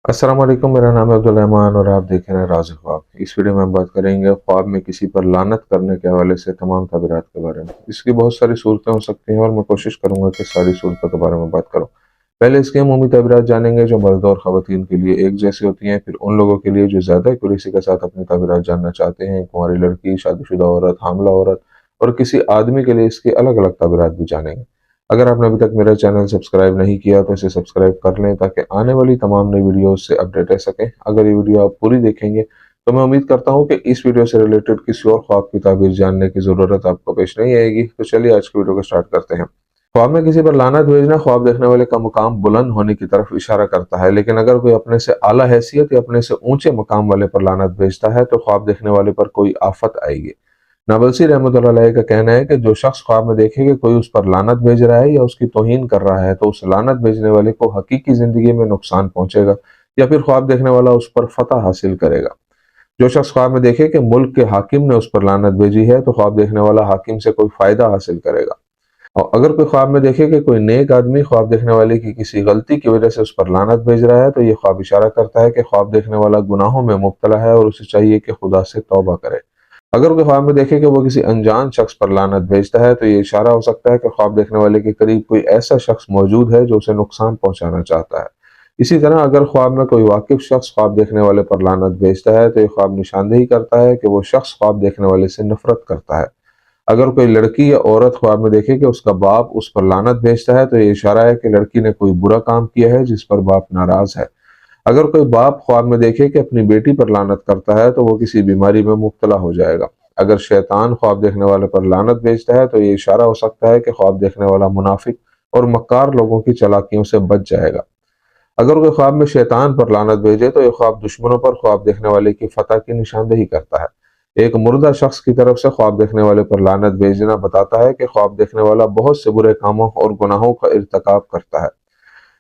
अस्सलाम वालेकुम, मेरा नाम है अब्दुल रहमान और आप देख रहे हैं राज ख्वाब। इस वीडियो में हम बात करेंगे ख्वाब में किसी पर लानत करने के हवाले से तमाम तबीरात के बारे में। इसकी बहुत सारी सूरतें हो सकती हैं और मैं कोशिश करूंगा कि सारी सूरतों के बारे में बात करूं। पहले इसके अमूमी तबीरात जानेंगे जो मर्द और ख़वातीन के लिए एक जैसी होती हैं, फिर उन लोगों के लिए जो ज़्यादा एक्यूरेसी के साथ अपनी तबीरात जानना चाहते हैं, कुंवारी लड़की, शादीशुदा औरत, हामला औरत और किसी आदमी के लिए इसकी अलग अलग तबीरात भी जानेंगे। अगर आपने अभी तक मेरा चैनल सब्सक्राइब नहीं किया तो इसे सब्सक्राइब कर लें ताकि आने वाली तमाम नई वीडियोस से अपडेट रह सकें। अगर ये वीडियो आप पूरी देखेंगे तो मैं उम्मीद करता हूँ कि इस वीडियो से रिलेटेड किसी और ख्वाब की ताबीर जानने की ज़रूरत आपको पेश नहीं आएगी। तो चलिए आज की वीडियो को स्टार्ट करते हैं। ख्वाब में किसी पर लानत भेजना ख्वाब देखने वाले का मुकाम बुलंद होने की तरफ इशारा करता है, लेकिन अगर कोई अपने से आला हैसियत या अपने से ऊंचे मकाम वाले पर लानत भेजता है तो ख्वाब देखने वाले पर कोई आफत आएगी। नाबलसी रहमतुल्लाह अलैह का कहना है कि जो शख्स ख्वाब में देखे कि कोई उस पर लानत भेज रहा है या उसकी तौहीन कर रहा है तो उस लानत भेजने वाले को हकीकी जिंदगी में नुकसान पहुंचेगा या फिर ख्वाब देखने वाला उस पर फतह हासिल करेगा। जो शख्स ख्वाब में देखे कि मुल्क के हाकिम ने उस पर लानत भेजी है तो ख्वाब देखने वाला हाकिम से कोई फायदा हासिल करेगा। और अगर कोई ख्वाब में देखे कि कोई नेक आदमी ख्वाब देखने वाले की किसी गलती की वजह से उस पर लानत भेज रहा है तो ये ख्वाब इशारा करता है कि ख्वाब देखने वाला गुनाहों में मुब्तला है और उसे चाहिए कि खुदा से तौबा करे। अगर कोई ख्वाब में देखे कि वो किसी अनजान शख्स पर लानत भेजता है तो ये इशारा हो सकता है कि ख्वाब देखने वाले के करीब कोई ऐसा शख्स मौजूद है जो उसे नुकसान पहुंचाना चाहता है। इसी तरह अगर ख्वाब में कोई वाकिफ शख्स ख्वाब देखने वाले पर लानत भेजता है तो ये ख्वाब निशानदेही करता है कि वो शख्स ख्वाब देखने वाले से नफरत करता है। अगर कोई लड़की या औरत ख्वाब में देखे कि उसका बाप उस पर लानत भेजता है तो ये इशारा है कि लड़की ने कोई बुरा काम किया है जिस पर बाप नाराज है। अगर कोई बाप ख्वाब में देखे कि अपनी बेटी पर लानत करता है तो वो किसी बीमारी में मुब्तला हो जाएगा। अगर शैतान ख्वाब देखने वाले पर लानत भेजता है तो ये इशारा हो सकता है कि ख्वाब देखने वाला मुनाफिक और मक्कार लोगों की चालाकियों से बच जाएगा। अगर कोई ख्वाब में शैतान पर लानत भेजे तो ये ख्वाब दुश्मनों पर ख्वाब देखने वाले की फतह की निशानदेही करता है। एक मुर्दा शख्स की तरफ से ख्वाब देखने वाले पर लानत भेजना बताता है कि ख्वाब देखने वाला बहुत से बुरे कामों और गुनाहों का इर्तिकाब करता है।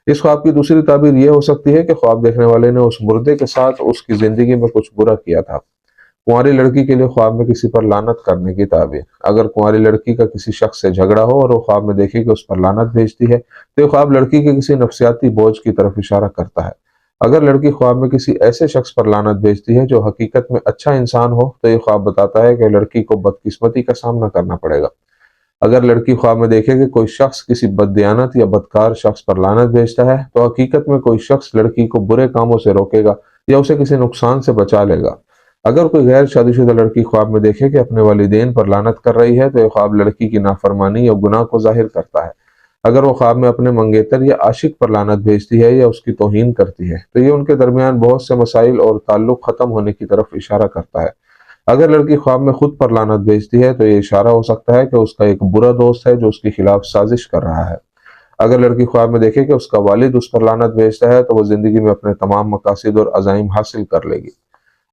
इस ख्वाब की दूसरी ताबीर यह हो सकती है कि ख्वाब देखने वाले ने उस मुर्दे के साथ उसकी जिंदगी में कुछ बुरा किया था। कुंवारी लड़की के लिए ख्वाब में किसी पर लानत करने की ताबीर। अगर कुंवारी लड़की का किसी शख्स से झगड़ा हो और वो ख्वाब में देखे कि उस पर लानत भेजती है तो ये ख्वाब लड़की के किसी नफसियाती बोझ की तरफ इशारा करता है। अगर लड़की ख्वाब में किसी ऐसे शख्स पर लानत भेजती है जो हकीकत में अच्छा इंसान हो तो ये ख्वाब बताता है कि लड़की को बदकिस्मती का सामना करना पड़ेगा। अगर लड़की ख्वाब में देखे कि कोई शख्स किसी बददियानत या बदकार शख्स पर लानत भेजता है तो हकीकत में कोई शख्स लड़की को बुरे कामों से रोकेगा या उसे किसी नुकसान से बचा लेगा। अगर कोई गैर शादीशुदा लड़की ख्वाब में देखे कि अपने वालिदैन पर लानत कर रही है तो यह ख्वाब लड़की की नाफरमानी या गुनाह को जाहिर करता है। अगर वो ख्वाब में अपने मंगेतर या आशिक पर लानत भेजती है या उसकी तौहीन करती है तो ये उनके दरमियान बहुत से मसाइल और ताल्लुक खत्म होने की तरफ इशारा करता है। अगर लड़की ख्वाब में खुद पर लानत भेजती है तो ये इशारा हो सकता है कि उसका एक बुरा दोस्त है जो उसके खिलाफ साजिश कर रहा है। अगर लड़की ख्वाब में देखे कि उसका वालिद उस पर लानत भेजता है तो वो जिंदगी में अपने तमाम मकासद और अज़ाइम हासिल कर लेगी।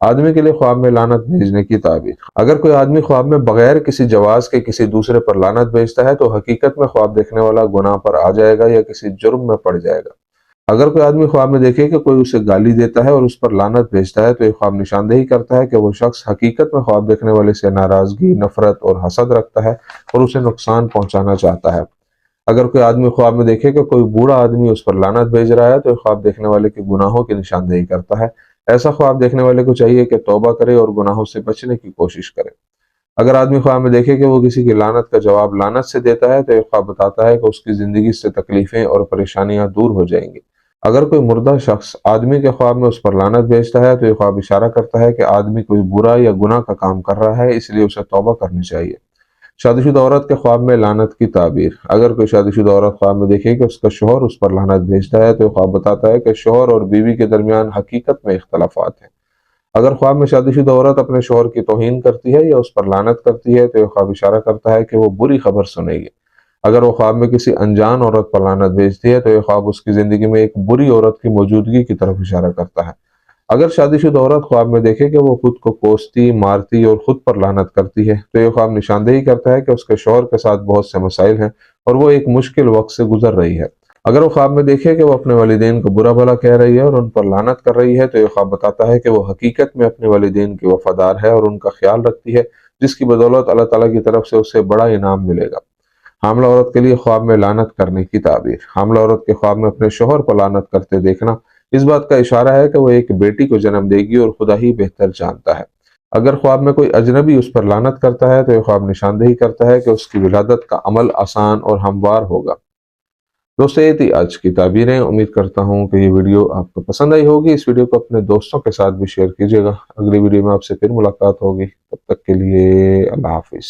आदमी के लिए ख्वाब में लानत भेजने की ताबीर। अगर कोई आदमी ख्वाब में बगैर किसी जवाज के किसी दूसरे पर लानत भेजता है तो हकीकत में ख्वाब देखने वाला गुनाह पर आ जाएगा या किसी जुर्म में पड़ जाएगा। अगर कोई आदमी ख्वाब में देखे कि कोई उसे गाली देता है और उस पर लानत भेजता है तो ये ख्वाब निशानदेही करता है कि वो शख्स हकीकत में ख्वाब देखने वाले से नाराजगी, नफरत और हसद रखता है और उसे नुकसान पहुंचाना चाहता है। अगर कोई आदमी ख्वाब में देखे कि कोई बूढ़ा आदमी उस पर लानत भेज रहा है तो ये ख्वाब देखने वाले के गुनाहों की निशानदेही करता है। ऐसा ख्वाब देखने वाले को चाहिए कि तौबा करे और गुनाहों से बचने की कोशिश करे। अगर आदमी ख्वाब में देखे कि वो किसी की लानत का जवाब लानत से देता है तो ये ख्वाब बताता है कि उसकी जिंदगी से तकलीफें और परेशानियां दूर हो जाएंगी। अगर कोई मुर्दा शख्स आदमी के ख्वाब में उस पर लानत भेजता है तो ये ख्वाब इशारा करता है कि आदमी कोई बुरा या गुनाह का काम कर रहा है, इसलिए उसे तौबा करनी चाहिए। शादीशुदा औरत के ख्वाब में लानत की ताबीर। अगर कोई शादीशुदा औरत ख्वाब में देखे कि उसका शोहर उस पर लानत भेजता है तो ये ख्वाब बताता है कि शोहर और बीवी के दरमियान हकीकत में इख्तलाफात हैं। अगर ख्वाब में शादीशुदा औरत अपने शोहर की तौहीन करती है या उस पर लानत करती है तो यह ख्वाब इशारा करता है कि वो बुरी खबर सुनेगी। अगर वो ख्वाब में किसी अनजान औरत पर लानत भेजती है तो यह ख्वाब उसकी जिंदगी में एक बुरी औरत की मौजूदगी की तरफ इशारा करता है। अगर शादीशुदा औरत ख्वाब में देखे कि वो खुद को कोसती, मारती और खुद पर लानत करती है तो यह ख्वाब निशानदेही करता है कि उसके शौहर के साथ बहुत से मसाइल हैं और वो एक मुश्किल वक्त से गुजर रही है। अगर वो ख्वाब में देखे कि वो अपने वालिदैन को बुरा भला कह रही है और उन पर लानत कर रही है तो यह ख्वाब बताता है कि वो हकीकत में अपने वालिदैन की वफादार है और उनका ख्याल रखती है, जिसकी बदौलत अल्लाह ताला की तरफ से उसे बड़ा इनाम मिलेगा। हामला औरत के लिए ख्वाब में लानत करने की ताबीर। हामला औरत के ख्वाब में अपने शोहर को लानत करते देखना اس بات کا اشارہ ہے کہ وہ ایک بیٹی کو جنم دے گی اور خدا ہی بہتر جانتا ہے۔ اگر خواب میں کوئی اجنبی اس پر لعنت کرتا ہے تو یہ خواب نشاندہی کرتا ہے کہ اس کی ولادت کا عمل آسان اور ہموار ہوگا۔ دوستو یہ تھی آج کی تعبیریں، امید کرتا ہوں کہ یہ ویڈیو آپ کو پسند آئی ہوگی۔ اس ویڈیو کو اپنے دوستوں کے ساتھ بھی شیئر کیجیے گا۔ اگلی ویڈیو میں آپ سے پھر ملاقات ہوگی، تب تک کے لیے اللہ حافظ۔